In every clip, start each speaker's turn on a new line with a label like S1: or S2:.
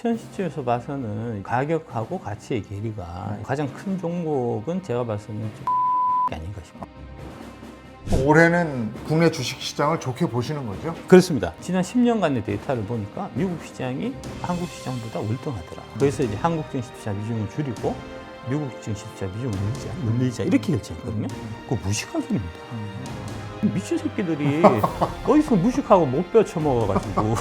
S1: 현 시점에서 봐서는 가격하고 가치의 괴리가 가장 큰 종목은 제가 봐서는 좀 아닌가 싶어요.
S2: 올해는 국내 주식시장을 좋게 보시는 거죠?
S1: 그렇습니다. 지난 10년간의 데이터를 보니까 미국 시장이 한국 시장보다 월등하더라. 그래서 이제 한국 증시투자 비중을 줄이고 미국 증시투자 비중을 늘리자 이렇게 결정했거든요. 그거 무식한 소리입니다. 미친 새끼들이 어디서 무식하고 못 뼈쳐먹어가지고.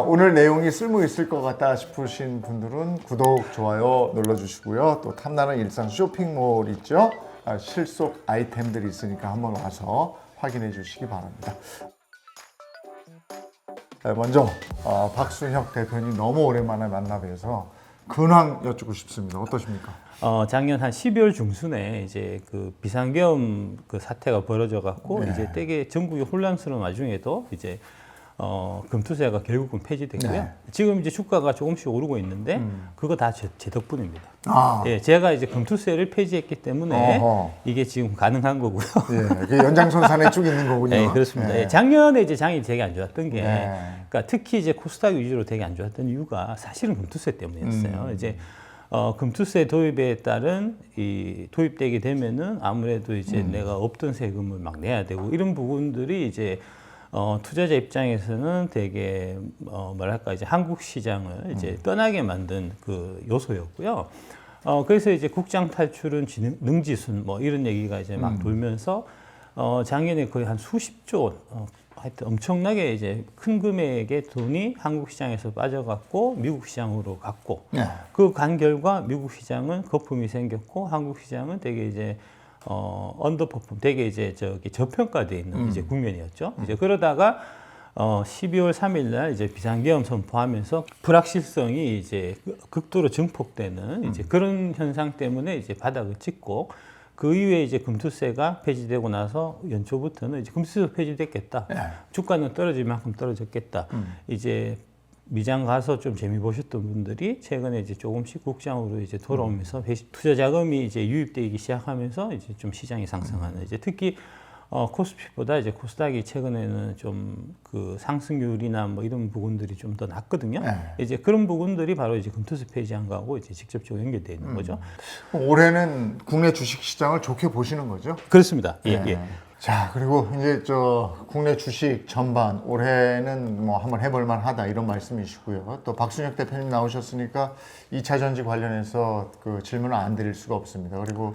S2: 오늘 내용이 쓸모 있을 것 같다 싶으신 분들은 구독, 좋아요 눌러주시고요. 또 탐나는 일상 쇼핑몰 있죠? 실속 아이템들이 있으니까 한번 와서 확인해 주시기 바랍니다. 먼저 박순혁 대표님 너무 오랜만에 만나 뵈서 근황 여쭙고 싶습니다. 어떠십니까?
S1: 작년 한 12월 중순에 이제 그 비상계엄 그 사태가 벌어져 갖고
S2: 네.
S1: 이제 되게 전국이 혼란스러운 와중에도 이제 금투세가 결국은 폐지됐고요.
S2: 네.
S1: 지금 이제 주가가 조금씩 오르고 있는데 그거 다 제 덕분입니다.
S2: 아.
S1: 예, 제가 이제 금투세를 폐지했기 때문에
S2: 어허.
S1: 이게 지금 가능한 거고요.
S2: 예, 그 연장선상에 쭉 있는 거군요.
S1: 네, 그렇습니다.
S2: 예.
S1: 예, 작년에 이제 장이 되게 안 좋았던 게,
S2: 네.
S1: 그러니까 특히 이제 코스닥 위주로 되게 안 좋았던 이유가 사실은 금투세 때문이었어요. 이제 금투세 도입에 따른 이 도입되게 되면은 아무래도 이제 내가 없던 세금을 막 내야 되고 이런 부분들이 이제 투자자 입장에서는 되게 뭐랄까 이제 한국 시장을 이제 떠나게 만든 그 요소였고요. 그래서 이제 국장 탈출은 능지순 뭐 이런 얘기가 이제 막 돌면서 작년에 거의 한 수십조 하여튼 엄청나게 이제 큰 금액의 돈이 한국 시장에서 빠져갔고 미국 시장으로 갔고
S2: 네.
S1: 그 간 결과 미국 시장은 거품이 생겼고 한국 시장은 되게 이제 언더퍼폼, 되게 이제 저평가되어 있는 이제 국면이었죠. 이제 그러다가 12월 3일 날 이제 비상계엄 선포하면서 불확실성이 이제 극도로 증폭되는 이제 그런 현상 때문에 이제 바닥을 찍고 그 이후에 이제 금투세가 폐지되고 나서 연초부터는 이제 금투세도 폐지됐겠다.
S2: 네.
S1: 주가는 떨어질 만큼 떨어졌겠다. 이제 미장 가서 좀 재미 보셨던 분들이 최근에 이제 조금씩 국장으로 이제 돌아오면서 투자 자금이 이제 유입되기 시작하면서 이제 좀 시장이 상승하는 이제 특히 코스피보다 이제 코스닥이 최근에는 좀 그 상승률이나 뭐 이런 부분들이 좀 더 낮거든요.
S2: 네.
S1: 이제 그런 부분들이 바로 이제 금투세 폐지한 거하고 이제 직접적으로 연결되어 있는 거죠.
S2: 올해는 국내 주식시장을 좋게 보시는 거죠?
S1: 그렇습니다. 예,
S2: 네.
S1: 예.
S2: 자, 그리고 이제 국내 주식 전반 올해는 뭐 한번 해볼 만하다 이런 말씀이시고요. 또 박순혁 대표님 나오셨으니까 2차 전지 관련해서 그 질문을 안 드릴 수가 없습니다. 그리고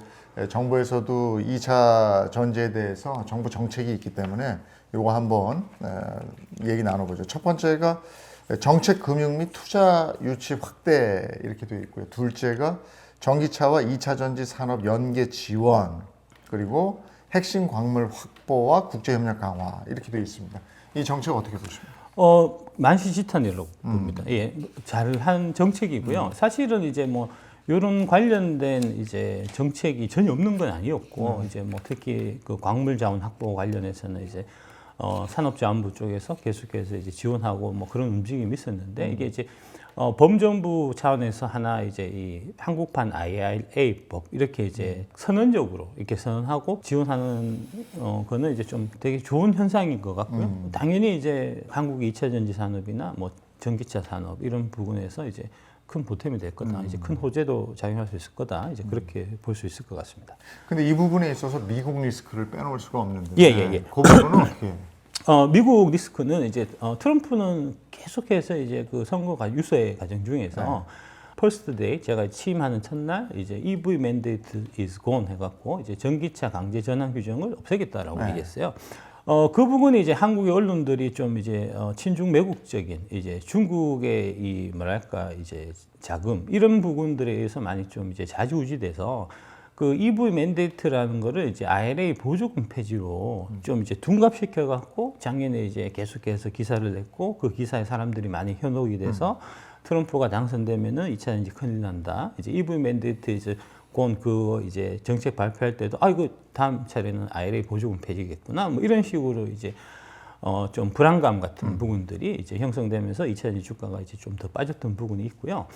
S2: 정부에서도 2차 전지에 대해서 정부 정책이 있기 때문에 이거 한번 얘기 나눠보죠. 첫 번째가 정책 금융 및 투자 유치 확대 이렇게 되어 있고요. 둘째가 전기차와 2차 전지 산업 연계 지원, 그리고 핵심 광물 확보와 국제협력 강화 이렇게 되어 있습니다. 이 정책 어떻게 보십니까?
S1: 만시지탄이라고 봅니다. 예, 잘한 정책이고요. 사실은 이제 뭐 이런 관련된 이제 정책이 전혀 없는 건 아니었고 이제 뭐 특히 그 광물 자원 확보 관련해서는 이제 산업자원부 쪽에서 계속해서 이제 지원하고 뭐 그런 움직임이 있었는데 이게 이제 범정부 차원에서 하나 이제 이 한국판 IRA법 이렇게 이제 선언적으로 이렇게 선언하고 지원하는 거는 이제 좀 되게 좋은 현상인 것 같고요. 당연히 이제 한국의 2차 전지 산업이나 뭐 전기차 산업 이런 부분에서 이제 큰 보탬이 될 거다. 이제 큰 호재도 작용할 수 있을 거다. 이제 그렇게 볼 수 있을 것 같습니다.
S2: 근데 이 부분에 있어서 미국 리스크를 빼놓을 수가 없는데.
S1: 예.
S2: 그 부분은 어떻게?
S1: 미국 리스크는 이제 트럼프는 계속해서 이제 그 선거가 유세 과정 중에서 퍼스트 데이 제가 취임하는 첫날 이제 EV mandate is gone 해갖고 이제 전기차 강제 전환 규정을 없애겠다라고 얘기했어요. 그 부분이 이제 한국의 언론들이 좀 이제 친중 매국적인 이제 중국의 이 뭐랄까 이제 자금 이런 부분들에 의해서 많이 좀 이제 좌지우지돼서 그 EV 맨데이트라는 거를 이제 IRA 보조금 폐지로 좀 이제 둔갑시켜 갖고 작년에 이제 계속해서 기사를 냈고 그 기사에 사람들이 많이 현혹이 돼서 트럼프가 당선되면은 2차 전지 큰일 난다. 이제 EV 맨데이트 이제 그 이제 정책 발표할 때도 이거 다음 차례는 IRA 보조금 폐지겠구나. 뭐 이런 식으로 이제 좀 불안감 같은 부분들이 이제 형성되면서 2차 전지 주가가 이제 좀 더 빠졌던 부분이 있고요.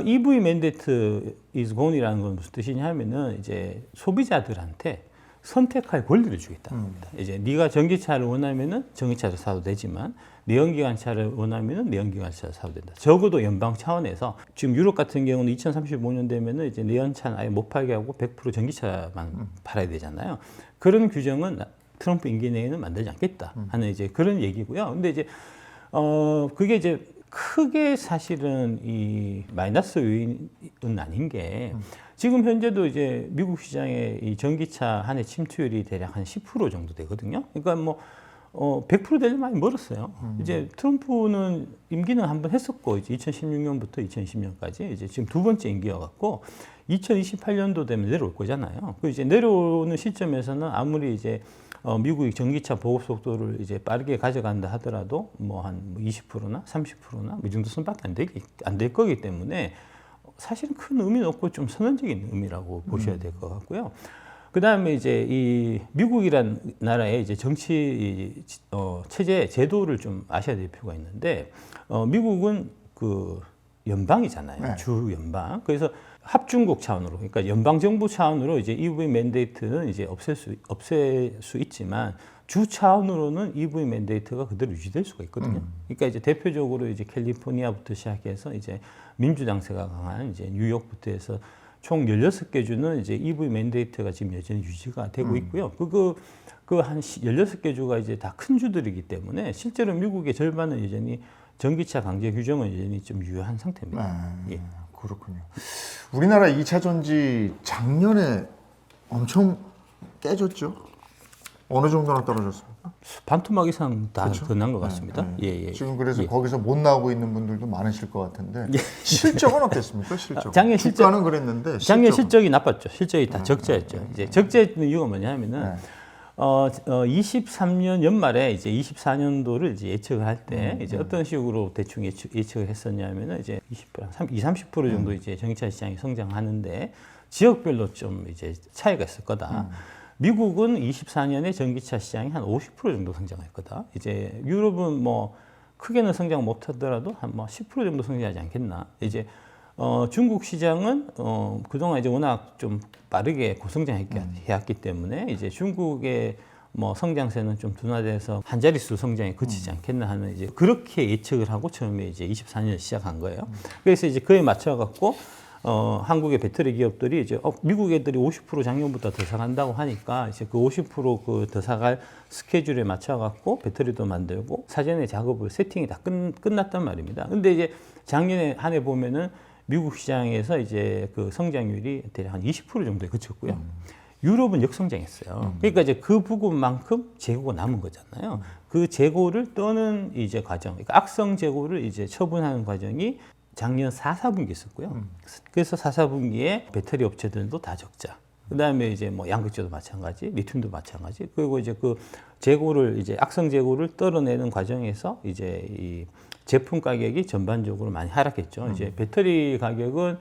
S1: EV mandate is gone이라는 건 무슨 뜻이냐 하면은 이제 소비자들한테 선택할 권리를 주겠다는 겁니다. 이제 네가 전기차를 원하면은 전기차를 사도 되지만 내연기관차를 원하면은 내연기관차를 사도 된다. 적어도 연방 차원에서 지금 유럽 같은 경우는 2035년 되면은 이제 내연차는 아예 못 팔게 하고 100% 전기차만 팔아야 되잖아요. 그런 규정은 트럼프 임기 내에는 만들지 않겠다 하는 이제 그런 얘기고요. 근데 이제 그게 이제 크게 사실은 이 마이너스 요인은 아닌 게 지금 현재도 이제 미국 시장의 이 전기차 한 해 침투율이 대략 한 10% 정도 되거든요. 그러니까 뭐 100% 되려면 많이 멀었어요. 이제 트럼프는 임기는 한 번 했었고 이제 2016년부터 2020년까지 이제 지금 두 번째 임기여갖고 2028년도 되면 내려올 거잖아요. 그 이제 내려오는 시점에서는 아무리 이제 미국이 전기차 보급 속도를 이제 빠르게 가져간다 하더라도 뭐 한 20%나 30%나 이 정도 선밖에 안 될 거기 때문에 사실은 큰 의미는 없고 좀 선언적인 의미라고 보셔야 될 것 같고요. 그 다음에 이제 이 미국이란 나라의 이제 정치 체제 제도를 좀 아셔야 될 필요가 있는데 미국은 그 연방이잖아요.
S2: 네.
S1: 주 연방. 그래서 합중국 차원으로, 그러니까 연방 정부 차원으로 이제 EV 맨데이트는 이제 없앨 수 있지만 주 차원으로는 EV 맨데이트가 그대로 유지될 수가 있거든요. 그러니까 이제 대표적으로 이제 캘리포니아부터 시작해서 이제 민주당세가 강한 이제 뉴욕부터 해서 총 16개 주는 이제 EV 맨데이트가 지금 여전히 유지가 되고 있고요. 그 한 16개 주가 이제 다 큰 주들이기 때문에 실제로 미국의 절반은 여전히 전기차 강제 규정은 여전히 좀 유효한 상태입니다. 예.
S2: 그렇군요. 우리나라 2차 전지 작년에 엄청 깨졌죠? 어느 정도나 떨어졌습니까?
S1: 반토막 이상 다 끝난 것 같습니다. 예.
S2: 지금 그래서 거기서 못 나오고 있는 분들도 많으실 것 같은데 실적은 어땠습니까? 실적.
S1: 작년
S2: 주가는 그랬는데
S1: 작년 실적이 나빴죠. 실적이 다 적자였죠. 이제 적자였던 이유가 뭐냐면은 23년 연말에 이제 24년도를 이제 예측을 할 때 이제 어떤 식으로 대충 예측을 했었냐면은 이제 30% 정도 이제 전기차 시장이 성장하는데 지역별로 좀 이제 차이가 있을 거다. 미국은 24년에 전기차 시장이 한 50% 정도 성장할 거다. 이제 유럽은 뭐 크게는 성장 못 하더라도 한 뭐 10% 정도 성장하지 않겠나. 이제 중국 시장은 그동안 이제 워낙 좀 빠르게 고성장해왔기 때문에 이제 중국의 뭐 성장세는 좀 둔화돼서 한 자릿수 성장에 그치지 않겠나 하는 이제 그렇게 예측을 하고 처음에 이제 24년을 시작한 거예요. 그래서 이제 그에 맞춰 갖고 한국의 배터리 기업들이 이제 미국 애들이 50% 작년보다 더 사간다고 하니까 이제 그 50% 그 더 사갈 스케줄에 맞춰 갖고 배터리도 만들고 사전에 작업을 세팅이 다 끝났단 말입니다. 근데 이제 작년에 한 해 보면은 미국 시장에서 이제 그 성장률이 대략 한 20% 정도에 그쳤고요. 유럽은 역성장했어요. 그러니까 이제 그 부분만큼 재고가 남은 거잖아요. 그 재고를 떠는 이제 과정, 그러니까 악성 재고를 이제 처분하는 과정이 작년 4, 4분기 있었고요. 그래서 4, 4분기에 배터리 업체들도 다 적자. 그 다음에 이제 뭐 양극재도 마찬가지, 리튬도 마찬가지. 그리고 이제 그 재고를 이제 악성 재고를 떨어내는 과정에서 이제 이 제품 가격이 전반적으로 많이 하락했죠. 이제 배터리 가격은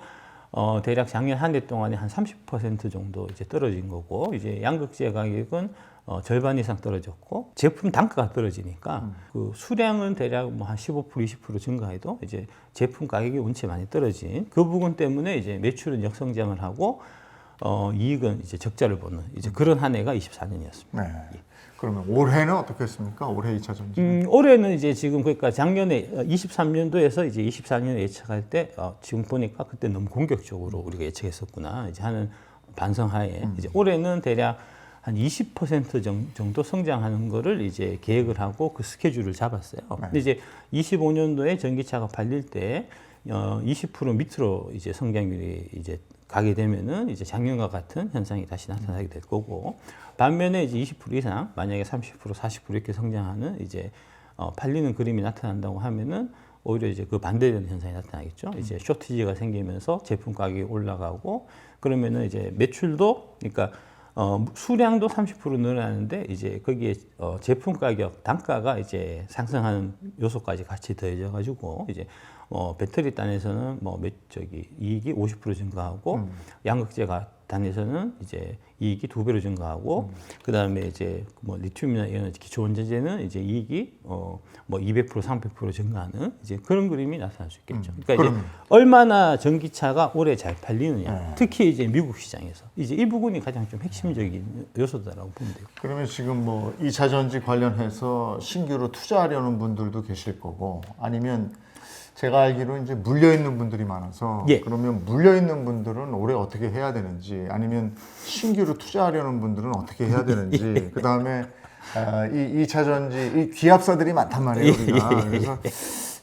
S1: 대략 작년 한 해 동안에 한 30% 정도 이제 떨어진 거고, 이제 양극재 가격은 절반 이상 떨어졌고, 제품 단가가 떨어지니까 그 수량은 대략 뭐 한 15% 20% 증가해도 이제 제품 가격이 원체 많이 떨어진 그 부분 때문에 이제 매출은 역성장을 하고 이익은 이제 적자를 보는 이제 그런 한 해가 24년이었습니다.
S2: 네. 그러면 올해는 어떻게 했습니까? 올해 2차 전지.
S1: 올해는 이제 지금 그러니까 작년에 23년도에서 이제 24년에 예측할 때 지금 보니까 그때 너무 공격적으로 우리가 예측했었구나 이제 하는 반성하에 이제 올해는 대략 한 20% 정도 성장하는 거를 이제 계획을 하고 그 스케줄을 잡았어요. 근데 이제 25년도에 전기차가 팔릴 때 20% 밑으로 이제 성장률이 이제 가게 되면은 이제 작년과 같은 현상이 다시 나타나게 될 거고, 반면에 이제 20% 이상 만약에 30% 40% 이렇게 성장하는 이제 팔리는 그림이 나타난다고 하면은 오히려 이제 그 반대되는 현상이 나타나겠죠. 이제 쇼티지가 생기면서 제품 가격이 올라가고, 그러면은 이제 매출도 그러니까 수량도 30% 늘어나는데 이제 거기에 제품 가격 단가가 이제 상승하는 요소까지 같이 더해져 가지고 이제 배터리 단에서는 뭐 이익이 50% 증가하고 양극재가 단에서는 이제 이익이 2배로 증가하고 그다음에 이제 뭐 리튬이나 이런 기초 원자재는 이제 이익이 뭐 200% 300% 증가하는 이제 그런 그림이 나타날 수 있겠죠. 그러니까 이제 얼마나 전기차가 오래 잘 팔리느냐. 특히 이제 미국 시장에서 이제 이 부분이 가장 좀 핵심적인 요소다라고 보면 돼요.
S2: 그러면 지금 뭐 2차 전지 관련해서 신규로 투자하려는 분들도 계실 거고 아니면 제가 알기로 이제 물려 있는 분들이 많아서
S1: 예.
S2: 그러면 물려 있는 분들은 올해 어떻게 해야 되는지 아니면 신규로 투자하려는 분들은 어떻게 해야 되는지 그 다음에 이 2차 전지 이 기합사들이 많단 말이에요 우리가 그래서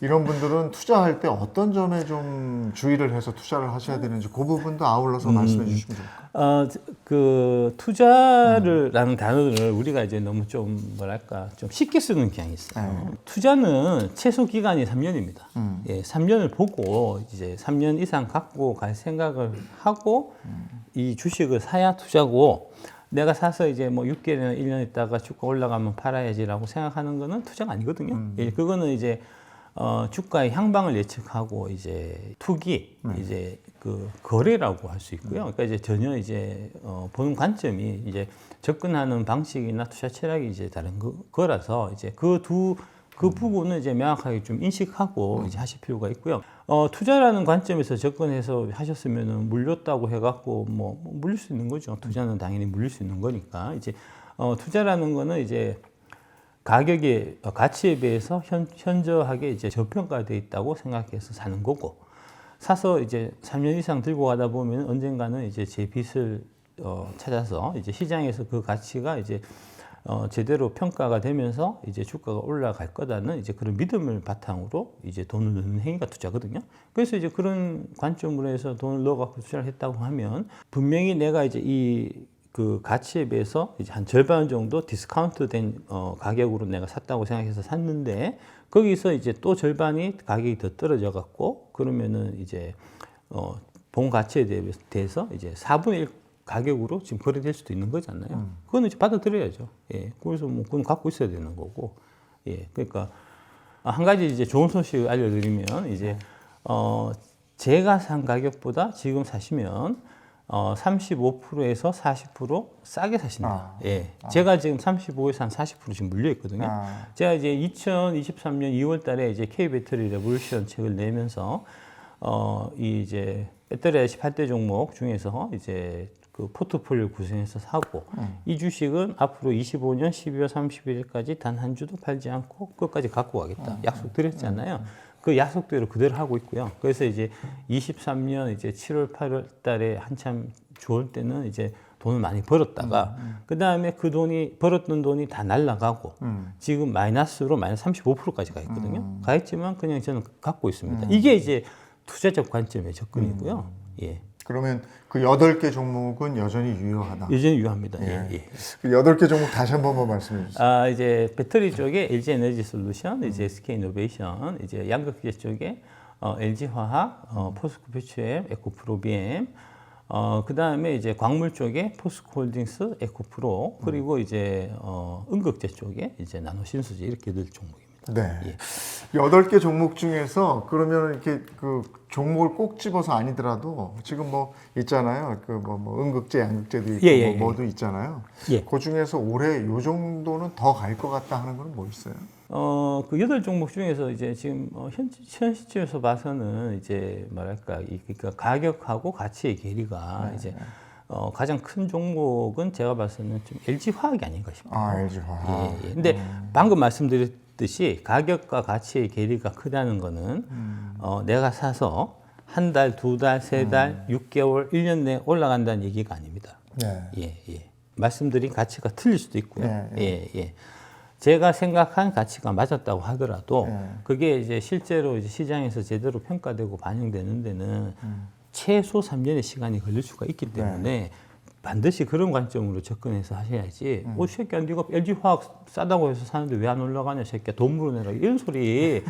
S2: 이런 분들은 투자할 때 어떤 점에 좀 주의를 해서 투자를 하셔야 되는지 그 부분도 아울러서 말씀해 주시면 좋을까요?
S1: 그 투자를라는 단어를 우리가 이제 너무 좀 뭐랄까 좀 쉽게 쓰는 경향이 있어요. 투자는 최소 기간이 3년입니다. 예, 3년을 보고 이제 3년 이상 갖고 갈 생각을 하고 이 주식을 사야 투자고 내가 사서 이제 뭐 6개월이나 1년 있다가 주가 올라가면 팔아야지라고 생각하는 거는 투자가 아니거든요. 예, 그거는 이제 주가의 향방을 예측하고 이제 투기 이제 그 거래라고 할 수 있고요. 그러니까 이제 전혀 이제 보는 관점이 이제 접근하는 방식이나 투자 철학이 이제 다른 거라서 이제 그 부분은 이제 명확하게 좀 인식하고 이제 하실 필요가 있고요. 투자라는 관점에서 접근해서 하셨으면은 물렸다고 해갖고 뭐 물릴 수 있는 거죠. 투자는 당연히 물릴 수 있는 거니까 이제 투자라는 거는 이제 가격의 가치에 비해서 현저하게 이제 저평가되어 있다고 생각해서 사는 거고 사서 이제 3년 이상 들고 가다 보면 언젠가는 이제 제 빚을 찾아서 이제 시장에서 그 가치가 이제 제대로 평가가 되면서 이제 주가가 올라갈 거다는 이제 그런 믿음을 바탕으로 이제 돈을 넣는 행위가 투자거든요. 그래서 이제 그런 관점으로 해서 돈을 넣어갖고 투자를 했다고 하면 분명히 내가 이제 그 가치에 비해서 이제 한 절반 정도 디스카운트된 가격으로 내가 샀다고 생각해서 샀는데 거기서 이제 또 절반이 가격이 더 떨어져 갖고 그러면은 이제 본 가치에 대해서 이제 4분의 1 가격으로 지금 거래될 수도 있는 거잖아요. 그거는 이제 받아들여야죠. 예. 그래서 뭐 그건 갖고 있어야 되는 거고. 예. 그러니까 한 가지 이제 좋은 소식 알려드리면 이제 제가 산 가격보다 지금 사시면 35%에서 40% 싸게 사신다. 예. 제가 지금 35에서 한 40% 지금 물려 있거든요. 제가 이제 2023년 2월 달에 이제 K-배터리 레볼루션 책을 내면서 이제 배터리 IC 8대 종목 중에서 이제 그 포트폴리오 구성해서 사고 이 주식은 앞으로 25년 12월 31일까지 단 한 주도 팔지 않고 끝까지 갖고 가겠다. 약속 드렸잖아요. 그 약속대로 그대로 하고 있고요. 그래서 이제 23년 이제 7월 8월 달에 한참 좋을 때는 이제 돈을 많이 벌었다가 그 다음에 그 돈이 벌었던 돈이 다 날라가고 지금 마이너스로 마이너스 35%까지 가 있거든요. 가 있지만 그냥 저는 갖고 있습니다. 이게 이제 투자적 관점의 접근이고요. 예.
S2: 그러면 그 8개 종목은 여전히 유효하다.
S1: 여전히 유효합니다. 예. 예.
S2: 그 8개 종목 다시 한 번만 말씀해 주세요.
S1: 이제 배터리 쪽에 LG 에너지 솔루션, 이제 SK 이노베이션, 이제 양극재 쪽에 LG 화학, 포스코 퓨처엠, 에코프로비엠, 그 다음에 이제 광물 쪽에 포스코 홀딩스, 에코프로, 그리고 이제 음극재 쪽에 이제 나노신수지 이렇게 늘 종목입니다.
S2: 네.
S1: 예.
S2: 8개 종목 중에서 그러면 이렇게 그 종목을 꼭 집어서 아니더라도 지금 뭐 있잖아요. 그 뭐 음극재, 양극재도 있고 뭐도 있잖아요.
S1: 예.
S2: 그 중에서 올해 요 정도는 더 갈 것 같다 하는 건 뭐 있어요?
S1: 그 8종목 중에서 이제 지금 현 시점에서 봐서는 이제 뭐랄까 그러니까 가격하고 가치의 괴리가 이제 가장 큰 종목은 제가 봐서는 좀 LG 화학이 아닌가 싶어요.
S2: LG 화학.
S1: 예. 근데 방금 말씀드렸듯이 가격과 가치의 괴리가 크다는 거는 내가 사서 한 달, 두 달, 세 달, 6개월, 1년 내에 올라간다는 얘기가 아닙니다.
S2: 네.
S1: 예. 말씀드린 가치가 틀릴 수도 있고요. 예. 제가 생각한 가치가 맞았다고 하더라도 그게 이제 실제로 이제 시장에서 제대로 평가되고 반영되는 데는 최소 3년의 시간이 걸릴 수가 있기 때문에 반드시 그런 관점으로 접근해서 하셔야지. 새끼야, 네가 LG 화학 싸다고 해서 사는데 왜 안 올라가냐, 새끼야, 돈 물어내라 이런 소리.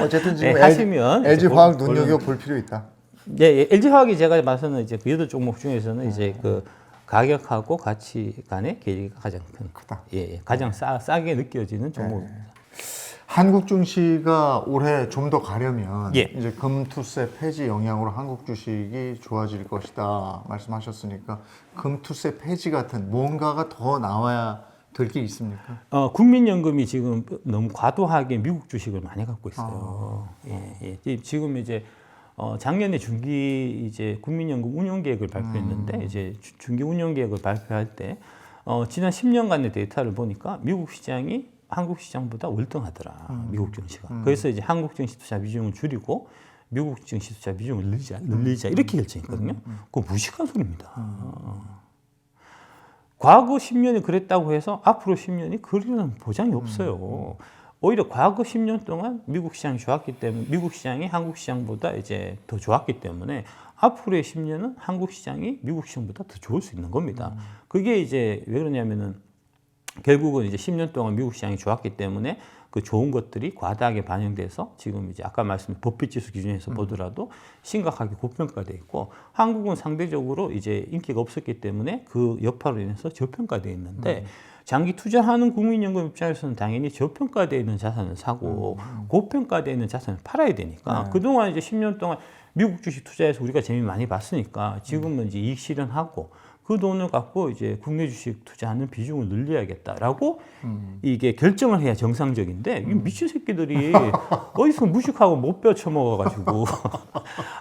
S2: 어쨌든 지금
S1: 하시면
S2: LG 화학 눈여겨 볼 필요 있다.
S1: 네, LG 화학이 제가 봐서는 이제 그 8종목 중에서는 이제 그 가격하고 가치 간의 괴리가 가장 큰,
S2: 크다.
S1: 가장 싸게 느껴지는 종목입니다.
S2: 한국 증시가 올해 좀 더 가려면
S1: 예.
S2: 이제 금투세 폐지 영향으로 한국 주식이 좋아질 것이다 말씀하셨으니까 금투세 폐지 같은 뭔가가 더 나와야 될 게 있습니까?
S1: 국민연금이 지금 너무 과도하게 미국 주식을 많이 갖고 있어요. 지금 이제 작년에 중기 이제 국민연금 운용 계획을 발표했는데 이제 중기 운용 계획을 발표할 때 지난 10년간의 데이터를 보니까 미국 시장이 한국 시장보다 월등하더라. 미국 증시가. 그래서 이제 한국 증시 투자 비중을 줄이고 미국 증시 투자 비중을 늘리자 이렇게 결정했거든요. 그거 무식한 소리입니다. 과거 10년이 그랬다고 해서 앞으로 10년이 그러는 보장이 없어요. 오히려 과거 10년 동안 미국 시장이 좋았기 때문에 미국 시장이 한국 시장보다 이제 더 좋았기 때문에 앞으로의 10년은 한국 시장이 미국 시장보다 더 좋을 수 있는 겁니다. 그게 이제 왜 그러냐면은 결국은 이제 10년 동안 미국 시장이 좋았기 때문에 그 좋은 것들이 과다하게 반영돼서 지금 이제 아까 말씀드린 법비지수 기준에서 보더라도 심각하게 고평가돼 있고 한국은 상대적으로 이제 인기가 없었기 때문에 그 여파로 인해서 저평가돼 있는데 장기 투자하는 국민연금 입장에서는 당연히 저평가되어 있는 자산을 사고 고평가되어 있는 자산을 팔아야 되니까 그동안 이제 10년 동안 미국 주식 투자해서 우리가 재미 많이 봤으니까 지금은 이제 이익 실현하고 그 돈을 갖고 이제 국내 주식 투자하는 비중을 늘려야겠다라고 이게 결정을 해야 정상적인데 이 미친 새끼들이 어디서 무식하고 못 배워 쳐먹어가지고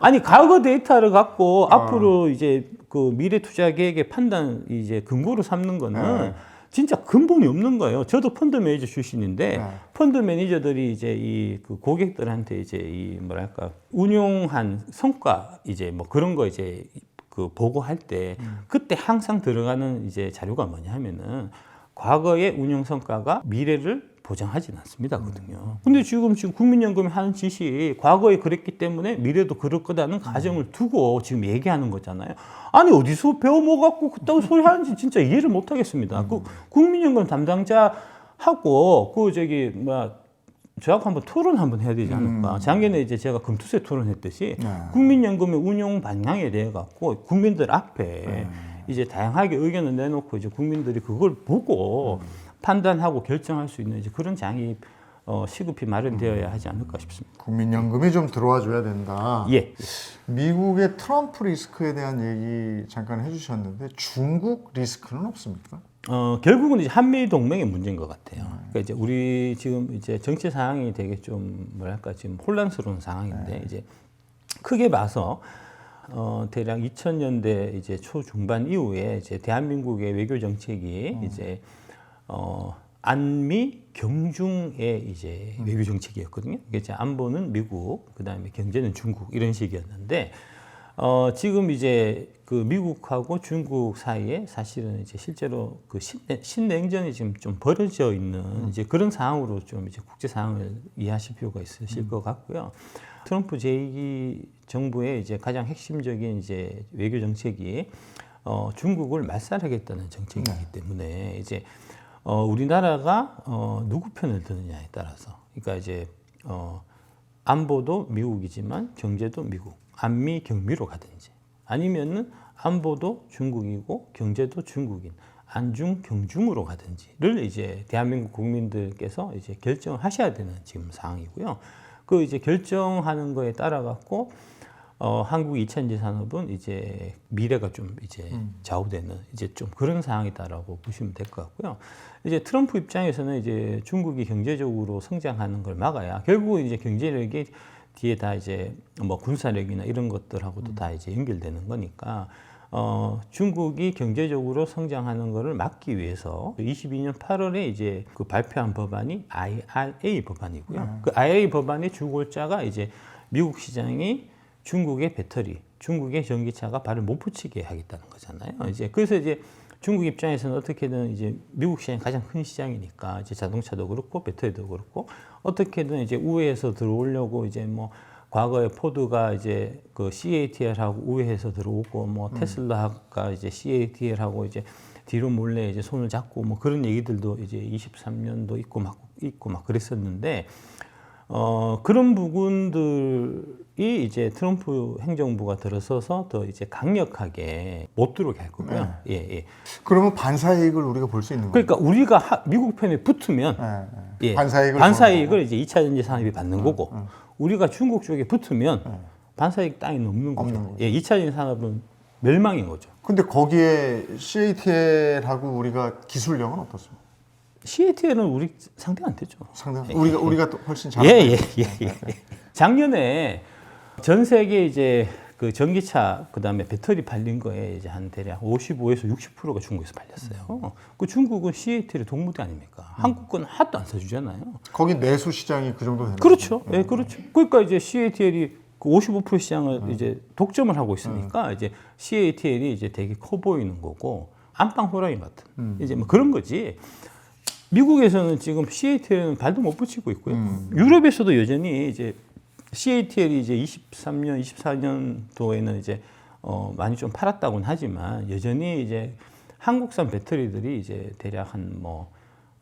S1: 아니 과거 데이터를 갖고 앞으로 이제 그 미래 투자 계획의 판단 이제 근거로 삼는 거는 진짜 근본이 없는 거예요. 저도 펀드 매니저 출신인데 펀드 매니저들이 이제 이 그 고객들한테 이제 이 뭐랄까 운용한 성과 이제 뭐 그런 거 이제 그 보고할 때 그때 항상 들어가는 이제 자료가 뭐냐 하면은 과거의 운용 성과가 미래를 보장하지는 않습니다거든요. 근데 지금 국민연금이 하는 짓이 과거에 그랬기 때문에 미래도 그럴 거다는 가정을 두고 지금 얘기하는 거잖아요. 아니 어디서 배워 먹었고 그따구 소리 하는지 진짜 이해를 못 하겠습니다. 그 국민연금 담당자하고 그 저기 저하고 한번 토론 한번 해야 되지 않을까. 작년에 이제 제가 금투세 토론했듯이 국민연금의 운용 방향에 대해 갖고 국민들 앞에 이제 다양하게 의견을 내놓고 이제 국민들이 그걸 보고 판단하고 결정할 수 있는 이제 그런 장이 시급히 마련되어야 하지 않을까 싶습니다.
S2: 국민연금이 좀 들어와 줘야 된다.
S1: 예.
S2: 미국의 트럼프 리스크에 대한 얘기 잠깐 해주셨는데 중국 리스크는 없습니까?
S1: 결국은 이제 한미 동맹의 문제인 것 같아요. 그러니까 이제 우리 지금 이제 정치 상황이 되게 좀 뭐랄까 지금 혼란스러운 상황인데 이제 크게 봐서 대략 2000년대 이제 초중반 이후에 이제 대한민국의 외교 정책이 이제 안미 경중의 이제 외교 정책이었거든요. 이제 안보는 미국, 그다음에 경제는 중국 이런 식이었는데 지금 이제 그 미국하고 중국 사이에 사실은 이제 실제로 그 신냉전이 지금 좀 벌어져 있는 이제 그런 상황으로 좀 이제 국제 상황을 이해하실 필요가 있으실 것 같고요. 트럼프 제2기 정부의 이제 가장 핵심적인 이제 외교 정책이 중국을 말살하겠다는 정책이기 때문에 이제 우리나라가 누구 편을 드느냐에 따라서 그러니까 이제 안보도 미국이지만 경제도 미국, 안미 경미로 가든지 아니면은 안보도 중국이고 경제도 중국인 안중 경중으로 가든지를 이제 대한민국 국민들께서 이제 결정을 하셔야 되는 지금 상황이고요. 그 이제 결정하는 거에 따라 갖고 한국 2차전지 산업은 이제 미래가 좀 이제 좌우되는 이제 좀 그런 상황이다라고 보시면 될 것 같고요. 이제 트럼프 입장에서는 이제 중국이 경제적으로 성장하는 걸 막아야 결국 이제 경제력이 뒤에 다 이제 뭐 군사력이나 이런 것들하고도 다 이제 연결되는 거니까 중국이 경제적으로 성장하는 것을 막기 위해서 22년 8월에 이제 그 발표한 법안이 IRA 법안이고요. 그 IRA 법안의 주골자가 이제 미국 시장이 중국의 배터리, 중국의 전기차가 발을 못 붙이게 하겠다는 거잖아요. 이제 그래서 이제 중국 입장에서는 어떻게든 이제 미국 시장이 가장 큰 시장이니까 이제 자동차도 그렇고 배터리도 그렇고 어떻게든 이제 우회해서 들어오려고 이제 뭐 과거에 포드가 이제 그 CATL하고 우회해서 들어오고 뭐 테슬라가 이제 CATL하고 이제 뒤로 몰래 이제 손을 잡고 뭐 그런 얘기들도 이제 23년도 있고 막 그랬었는데 그런 부분들이 이제 트럼프 행정부가 들어서서 더 이제 강력하게 못 들어오게 할 거고요. 예, 예.
S2: 그러면 반사이익을 우리가 볼 수 있는 거예요.
S1: 그러니까 우리가 미국 편에 붙으면 예, 반사이익을 이제 2차 전지 산업이 받는 거고 우리가 중국 쪽에 붙으면 반사이익 따위는 없는 거죠. 예, 2차 전지 산업은 멸망인 거죠.
S2: 근데 거기에 CATL하고 우리가 기술력은 어떻습니까?
S1: CATL은 우리 상대 안 되죠.
S2: 상당히 우리가 또 훨씬
S1: 예,
S2: 잘하는.
S1: 예. 작년에 전 세계 이제 그 전기차 그다음에 배터리 팔린 거에 이제 한 대략 55에서 60%가 중국에서 팔렸어요. 그 중국은 CATL의 동무대 아닙니까? 한국 건 하나도 안 사주잖아요.
S2: 거기 내수 시장이 그 정도 되는
S1: 그렇죠. 예, 그렇죠. 그러니까 이제 CATL이 그 55% 시장을 이제 독점을 하고 있으니까 이제 CATL이 이제 되게 커 보이는 거고 안방 호랑이 같은 이제 뭐 그런 거지. 미국에서는 지금 CATL은 발도 못 붙이고 있고요. 유럽에서도 여전히 이제 CATL이 이제 23년, 24년도에는 이제 많이 좀 팔았다고는 하지만 여전히 이제 한국산 배터리들이 이제 대략 한 뭐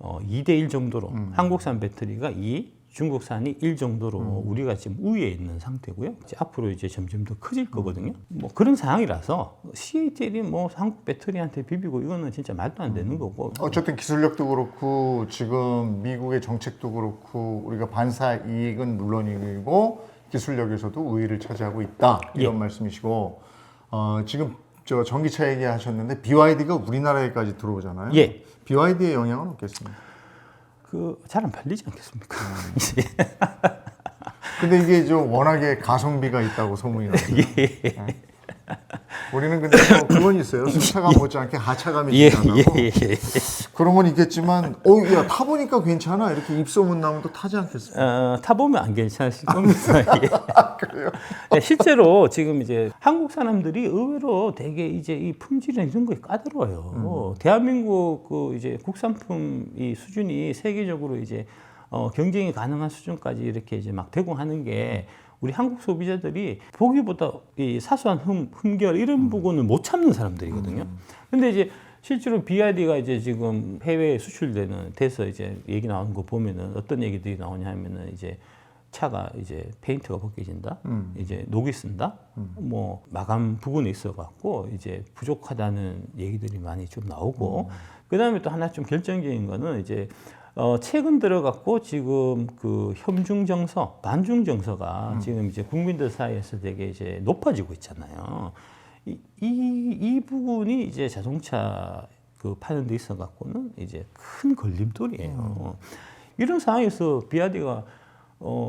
S1: 2대 1 정도로 한국산 배터리가 2, 중국산이 1 정도로 우리가 지금 우위에 있는 상태고요. 이제 앞으로 이제 점점 더 커질 거거든요. 뭐 그런 상황이라서 CATL이 뭐 한국 배터리한테 비비고 이거는 진짜 말도 안 되는 거고.
S2: 어쨌든 기술력도 그렇고 지금 미국의 정책도 그렇고 우리가 반사 이익은 물론이고 기술력에서도 우위를 차지하고 있다 이런
S1: 예.
S2: 말씀이시고 지금 저 전기차 얘기하셨는데 BYD가 우리나라에까지 들어오잖아요.
S1: 예.
S2: BYD의 영향은 없겠습니까?
S1: 그 잘 안 팔리지 않겠습니까?
S2: 근데 이게 좀 워낙에 가성비가 있다고 소문이 나요.
S1: 예.
S2: 우리는 근데 뭐 그건 있어요. 수차가 못지않게 하차감이
S1: 예,
S2: 있잖아요.
S1: 예.
S2: 그런 건 있겠지만, 야 타보니까 괜찮아 이렇게 입소문 나면 또 타지 않겠어요?
S1: 타보면 안 괜찮으실 겁니다. 예.
S2: 그래요?
S1: 네, 실제로 지금 이제 한국 사람들이 의외로 되게 이제 이 품질이나 이런 거에 까다로워요. 대한민국 그 이제 국산품 이 수준이 세계적으로 이제 경쟁이 가능한 수준까지 이렇게 이제 막 대공하는 게 우리 한국 소비자들이 보기보다 이 사소한 흠결 이런 부분을 못 참는 사람들이거든요. 근데 이제 실제로 BYD가 이제 지금 해외에 수출되는 돼서 이제 얘기 나오는 거 보면은 어떤 얘기들이 나오냐 하면은 이제 차가 이제 페인트가 벗겨진다, 이제 녹이 쓴다, 뭐 마감 부분에 있어 갖고 이제 부족하다는 얘기들이 많이 좀 나오고, 그 다음에 또 하나 좀 결정적인 거는 이제 최근 들어갖고 지금 그 혐중정서, 반중정서가 지금 이제 국민들 사이에서 되게 이제 높아지고 있잖아요. 이 부분이 이제 자동차 그 파는 데 있어 갖고는 이제 큰 걸림돌이에요. 이런 상황에서 BYD가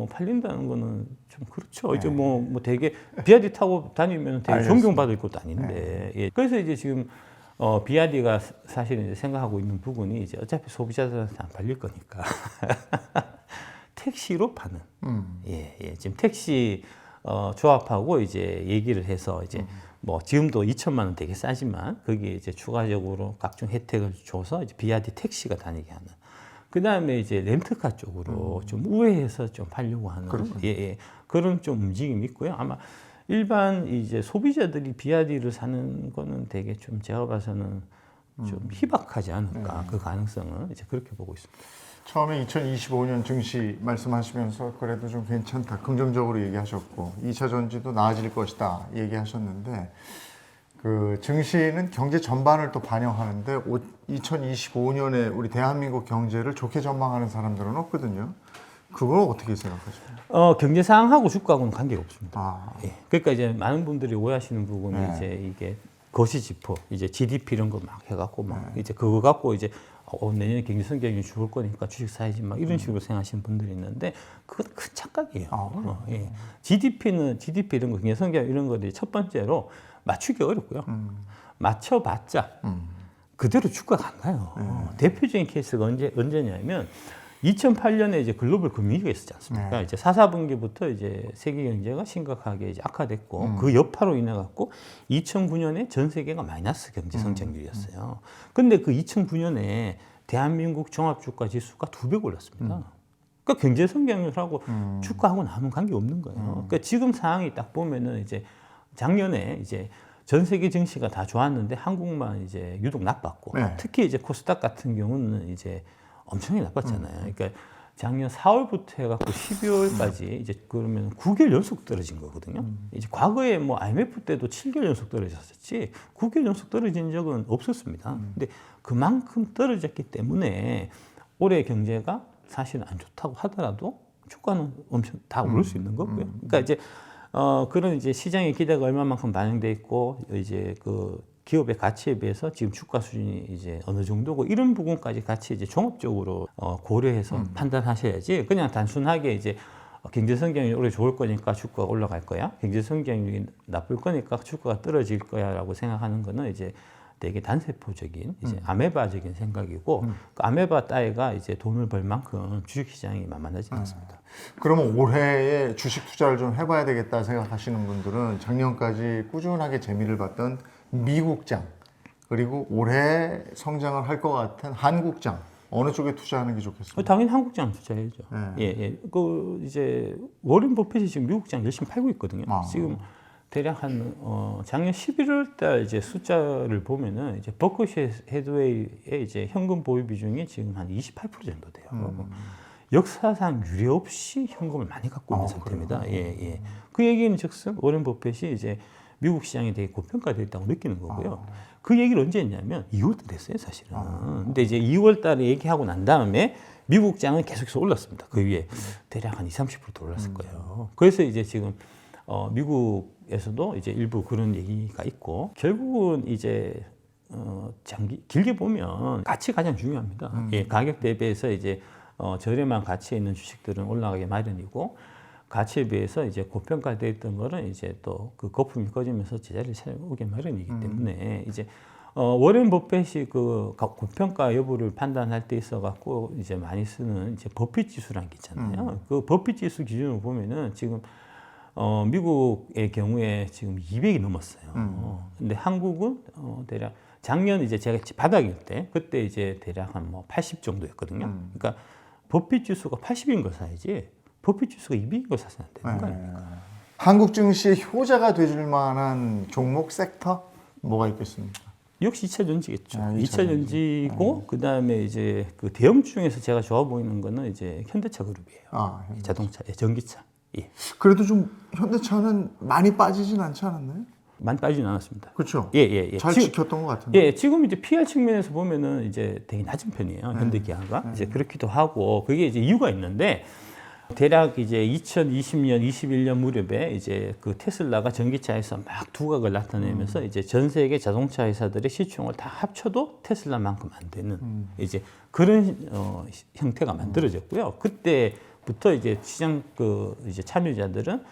S1: 팔린다는 거는 좀 그렇죠. 이제 뭐 되게 BYD 타고 다니면 되게 존경받을 것도 아닌데. 예. 그래서 이제 지금 BYD가 사실은 이제 생각하고 있는 부분이 이제 어차피 소비자들한테 안 팔릴 거니까 택시로 파는. 예. 지금 택시 조합하고 이제 얘기를 해서 이제 뭐 지금도 2천만 원 되게 싸지만 거기에 이제 추가적으로 각종 혜택을 줘서 이제 BYD 택시가 다니게 하는. 그 다음에 이제 렌트카 쪽으로 좀 우회해서 좀 팔려고 하는 그런 좀 움직임이 있고요. 아마 일반 이제 소비자들이 BYD를 사는 거는 되게 좀 제가 봐서는 좀 희박하지 않을까 그 가능성은 이제 그렇게 보고 있습니다.
S2: 처음에 2025년 증시 말씀하시면서 그래도 좀 괜찮다 긍정적으로 얘기하셨고 2차 전지도 나아질 것이다 얘기하셨는데 그 증시는 경제 전반을 또 반영하는데 2025년에 우리 대한민국 경제를 좋게 전망하는 사람들은 없거든요. 그걸 어떻게 생각하십니까?
S1: 경제 상황하고 주가하고는 관계가 없습니다.
S2: 예.
S1: 그러니까 이제 많은 분들이 오해하시는 부분이 이제 이게 거시지표, 이제 GDP 이런 거 막 해갖고 막 이제 그거 갖고 이제 내년에 경제 성장이 죽을 거니까 주식 사야지 막 이런 식으로 생각하시는 분들이 있는데 그건 큰 착각이에요. GDP는 GDP 이런 거 경제 성장 이런 거들이 첫 번째로 맞추기 어렵고요. 맞춰봤자 그대로 주가가 안 가요. 대표적인 케이스가 언제냐면 2008년에 이제 글로벌 금융위기가 있었지 않습니까? 이제 4, 4분기부터 이제 세계 경제가 심각하게 이제 악화됐고 그 여파로 인해 갖고 2009년에 전 세계가 마이너스 경제 성장률이었어요. 근데 그 2009년에 대한민국 종합주가 지수가 2배 올랐습니다. 그러니까 경제 성장률하고 주가하고는 아무 관계 없는 거예요. 그러니까 지금 상황이 딱 보면은 이제 작년에 이제 전 세계 증시가 다 좋았는데 한국만 이제 유독 나빴고 특히 이제 코스닥 같은 경우는 이제 엄청나게 나빴잖아요. 그러니까 작년 4월부터 해갖고 12월까지 이제 그러면 9개월 연속 떨어진 거거든요. 이제 과거에 뭐 IMF 때도 7개월 연속 떨어졌었지 9개월 연속 떨어진 적은 없었습니다. 근데 그만큼 떨어졌기 때문에 올해 경제가 사실은 안 좋다고 하더라도 주가는 엄청 다 오를 수 있는 거고요. 그러니까 이제 그런 이제 시장의 기대가 얼마만큼 반영돼 있고 이제 그 기업의 가치에 비해서 지금 주가 수준이 이제 어느 정도고 이런 부분까지 같이 이제 종합적으로 고려해서 판단하셔야지 그냥 단순하게 이제 경제 성장이 올해 좋을 거니까 주가가 올라갈 거야. 경제 성장이 나쁠 거니까 주가가 떨어질 거야라고 생각하는 거는 이제 되게 단세포적인 이제 아메바적인 생각이고 그 아메바 따위가 이제 돈을 벌 만큼 주식시장이 만만하지 않습니다.
S2: 그러면 올해에 주식 투자를 좀 해봐야 되겠다 생각하시는 분들은 작년까지 꾸준하게 재미를 봤던 미국장 그리고 올해 성장을 할 것 같은 한국장 어느 쪽에 투자하는 게 좋겠습니까?
S1: 당연히 한국장 투자해야죠.
S2: 네.
S1: 예. 그 이제 워렌 버핏이 지금 미국장 열심히 팔고 있거든요. 지금 대략 한 작년 11월 달 이제 숫자를 보면은 이제 버크셔 해드웨이의 이제 현금 보유 비중이 지금 한 28% 정도 돼요. 역사상 유례 없이 현금을 많이 갖고 있는 상태입니다. 예. 그 얘기는 즉슨 워렌 버핏이 이제 미국 시장이 되게 고평가되어 있다고 느끼는 거고요. 그 얘기를 언제 했냐면 2월 달에 했어요, 사실은. 근데 이제 2월 달에 얘기하고 난 다음에 미국장은 계속해서 올랐습니다. 그 위에 대략 한 20-30% 올랐을 거예요. 그래서 이제 지금 미국에서도 이제 일부 그런 얘기가 있고 결국은 이제 길게 보면 가치 가장 중요합니다. 예, 가격 대비해서 이제 저렴한 가치에 있는 주식들은 올라가기 마련이고 가치에 비해서 이제 고평가되어 있던 거는 이제 또 그 거품이 꺼지면서 제자리를 찾아오게 마련이기 때문에 이제 워렌 버핏이 그 고평가 여부를 판단할 때 있어 갖고 이제 많이 쓰는 이제 버핏 지수라는 게 있잖아요. 그 버핏 지수 기준으로 보면은 지금 미국의 경우에 지금 200이 넘었어요. 근데 한국은 대략 작년 이제 제가 바닥일 때 그때 이제 대략 한 뭐 80 정도였거든요. 그러니까 버핏 지수가 80인 거 사야지. 버핏 지수가 200인 걸 사서는 안 되는 거 아닙니까?
S2: 한국 증시의 효자가 되줄 만한 종목 섹터 뭐가 있겠습니까?
S1: 역시 2차 전지겠죠.
S2: 2차
S1: 2차 전지고 그다음에 이제 그 대형 중에서 제가 좋아 보이는 거는 이제 현대차 그룹이에요. 자동차, 전기차. 예.
S2: 그래도 좀 현대차는 많이 빠지진 않지 않았나요?
S1: 많이 빠지진 않았습니다.
S2: 그렇죠.
S1: 예.
S2: 잘
S1: 지금,
S2: 지켰던 것 같은데.
S1: 예, 지금 이제 PR 측면에서 보면은 이제 되게 낮은 편이에요. 현대기아가 이제 그렇기도 하고 그게 이제 이유가 있는데 대략 이제 2020년, 21년 무렵에 이제 그 테슬라가 전기차에서 막 두각을 나타내면서 이제 전 세계 자동차 회사들의 시총을 다 합쳐도 테슬라만큼 안 되는 이제 그런 형태가 만들어졌고요. 그때부터 이제 시장 그 이제 참여자들은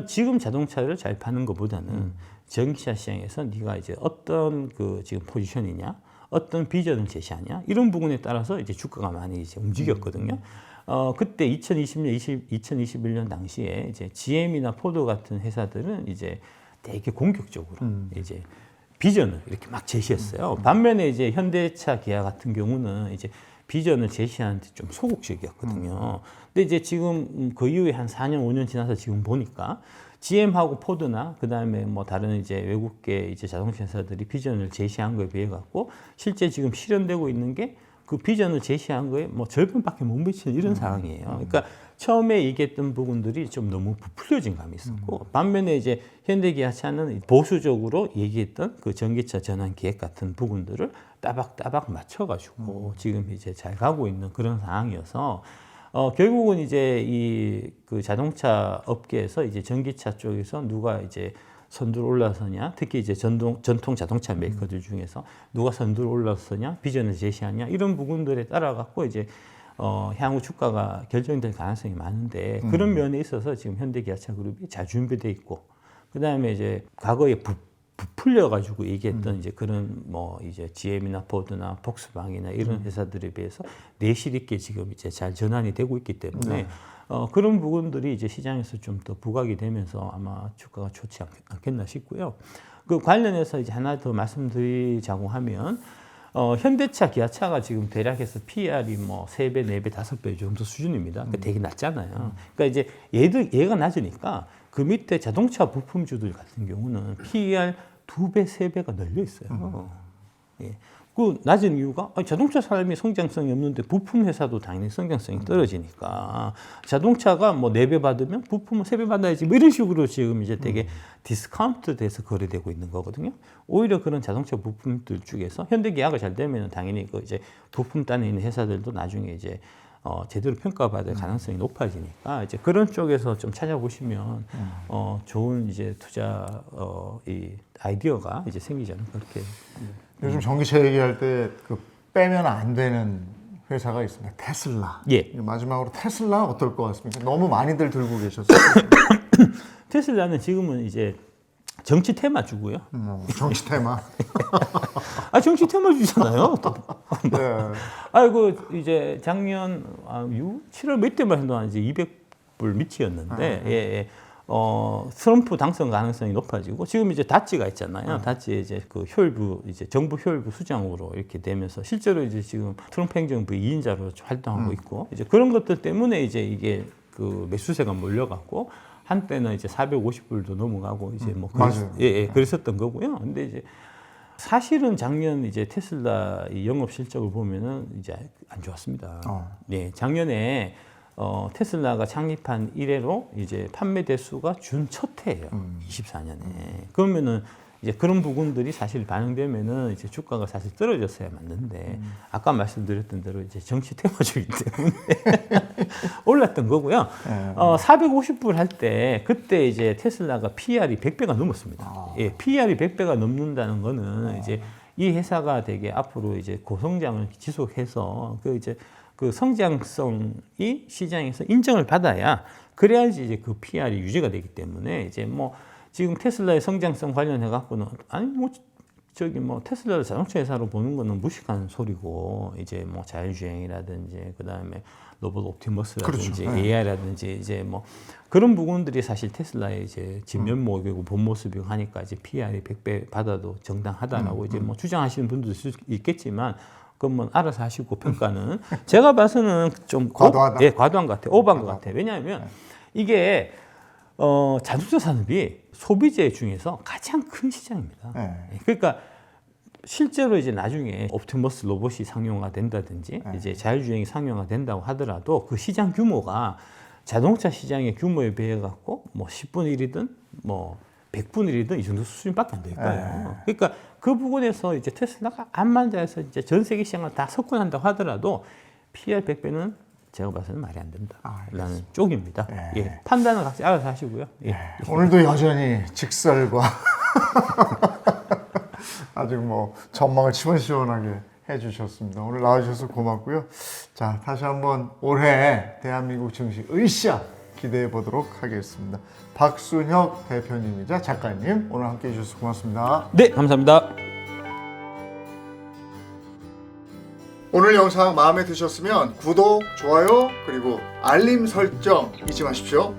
S1: 지금 자동차를 잘 파는 것보다는 전기차 시장에서 네가 이제 어떤 그 지금 포지션이냐, 어떤 비전을 제시하냐 이런 부분에 따라서 이제 주가가 많이 이제 움직였거든요. 그때 2021년 당시에 이제 GM이나 포드 같은 회사들은 이제 되게 공격적으로 이제 비전을 이렇게 막 제시했어요. 반면에 이제 현대차, 기아 같은 경우는 이제 비전을 제시하는데 좀 소극적이었거든요. 근데 이제 지금 그 이후에 한 4년, 5년 지나서 지금 보니까 GM하고 포드나 그다음에 뭐 다른 이제 외국계 이제 자동차 회사들이 비전을 제시한 거에 비해 갖고 실제 지금 실현되고 있는 게 그 비전을 제시한 거에 뭐 절반밖에 못 미치는 이런 상황이에요. 그러니까 처음에 얘기했던 부분들이 좀 너무 부풀려진 감이 있었고 반면에 이제 현대기아차는 보수적으로 얘기했던 그 전기차 전환 계획 같은 부분들을 따박따박 맞춰가지고 지금 이제 잘 가고 있는 그런 상황이어서 결국은 이제 이 그 자동차 업계에서 이제 전기차 쪽에서 누가 이제 선두로 올라서냐, 특히 이제 전통 자동차 메이커들 중에서 누가 선두로 올라서냐, 비전을 제시하냐 이런 부분들에 따라 갖고 이제 향후 주가가 결정될 가능성이 많은데 그런 면에 있어서 지금 현대기아차 그룹이 잘 준비돼 있고 그다음에 이제 과거에 부풀려 가지고 얘기했던 이제 그런 뭐 이제 GM이나 포드나 폭스바겐이나 이런 회사들에 비해서 내실 있게 지금 이제 잘 전환이 되고 있기 때문에 그런 부분들이 이제 시장에서 좀 더 부각이 되면서 아마 주가가 좋지 않겠나 싶고요. 그 관련해서 이제 하나 더 말씀드리자고 하면 현대차, 기아차가 지금 대략해서 PER이 뭐 3배, 4배, 5배 정도 수준입니다. 그러니까 되게 낮잖아요. 그러니까 이제 얘가 낮으니까 그 밑에 자동차 부품주들 같은 경우는 PER 2배, 3배가 널려 있어요. 예. 그 낮은 이유가 자동차 산업이 성장성이 없는데 부품 회사도 당연히 성장성이 떨어지니까 자동차가 뭐 4배 받으면 부품은 3배 받아야지 뭐 이런 식으로 지금 이제 되게 디스카운트 돼서 거래되고 있는 거거든요. 오히려 그런 자동차 부품들 중에서 현대 계약이 잘 되면 당연히 그 이제 부품 단에 있는 회사들도 나중에 이제 제대로 평가받을 가능성이 높아지니까 이제 그런 쪽에서 좀 찾아보시면 좋은 이제 투자 이 아이디어가 이제 생기지 않을까 그렇게.
S2: 요즘 전기차 얘기할 때 그 빼면 안 되는 회사가 있습니다. 테슬라.
S1: 예.
S2: 마지막으로 테슬라 어떨 것 같습니까? 너무 많이들 들고 계셨어요.
S1: 테슬라는 지금은 이제 정치 테마주고요.
S2: 정치 테마.
S1: 정치 테마주잖아요.
S2: 네.
S1: 아이고 이제 작년 7월 몇 대 말 동안 이제 200불 밑이었는데 예. 트럼프 당선 가능성이 높아지고 지금 이제 다찌가 있잖아요. 다찌 이제 그 혈부 이제 정부 혈부 수장으로 이렇게 되면서 실제로 이제 지금 트럼프 행정부 2인자로 활동하고 있고 이제 그런 것들 때문에 이제 이게 그 매수세가 몰려갖고 한때는 이제 450불도 넘어가고 이제 뭐 그랬었던 거고요. 근데 이제 사실은 작년 이제 테슬라 이 영업 실적을 보면은 이제 안 좋았습니다. 네, 작년에 테슬라가 창립한 이래로 이제 판매 대수가 준 첫 해예요. 24년에. 그러면은 이제 그런 부분들이 사실 반영되면은 이제 주가가 사실 떨어졌어야 맞는데 아까 말씀드렸던 대로 이제 정치 테마주기 때문에 올랐던 거고요. 450불 할 때 그때 이제 테슬라가 PR이 100배가 넘었습니다. 예, PR이 100배가 넘는다는 거는 이제 이 회사가 되게 앞으로 이제 고성장을 지속해서 그 이제 그 성장성이 시장에서 인정을 받아야 그래야지 이제 그 PR이 유지가 되기 때문에 이제 뭐 지금 테슬라의 성장성 관련해 갖고는 아니 뭐 저기 뭐 테슬라를 자동차 회사로 보는 거는 무식한 소리고 이제 뭐 자율주행이라든지 그다음에 로봇 옵티머스라든지
S2: 그렇죠.
S1: AI라든지 이제 뭐 그런 부분들이 사실 테슬라의 이제 진면목이고 본 모습이고 하니까 이제 PR이 100배 받아도 정당하다라고 이제 뭐 주장하시는 분들도 있겠지만 그건 뭐 알아서 하시고 평가는 제가 봐서는 좀
S2: 과도하다.
S1: 예, 과도한 것 같아요. 오버한 것 같아요. 왜냐하면 이게 자동차 산업이 소비재 중에서 가장 큰 시장입니다. 그러니까 실제로 이제 나중에 옵티머스 로봇이 상용화 된다든지 이제 자율주행이 상용화 된다고 하더라도 그 시장 규모가 자동차 시장의 규모에 비해 갖고 뭐 10분의 1이든 뭐 100분의 1이든 이 정도 수준밖에 안 될 거예요. 그러니까 그 부분에서 이제 테슬라가 암만 잘해서 이제 전 세계 시장을 다 석권한다고 하더라도 PR 100배는 제가 봐서는 말이 안 된다라는 쪽입니다. 예, 판단은 각자 알아서 하시고요. 예.
S2: 오늘도 여전히 직설과 아주 뭐 전망을 시원시원하게 해주셨습니다. 오늘 나와주셔서 고맙고요. 자, 다시 한번 올해 대한민국 증시 으쌰 기대해 보도록 하겠습니다. 박순혁 대표님이자 작가님 오늘 함께 해주셔서 고맙습니다.
S1: 네, 감사합니다.
S2: 오늘 영상 마음에 드셨으면 구독, 좋아요, 그리고 알림 설정 잊지 마십시오.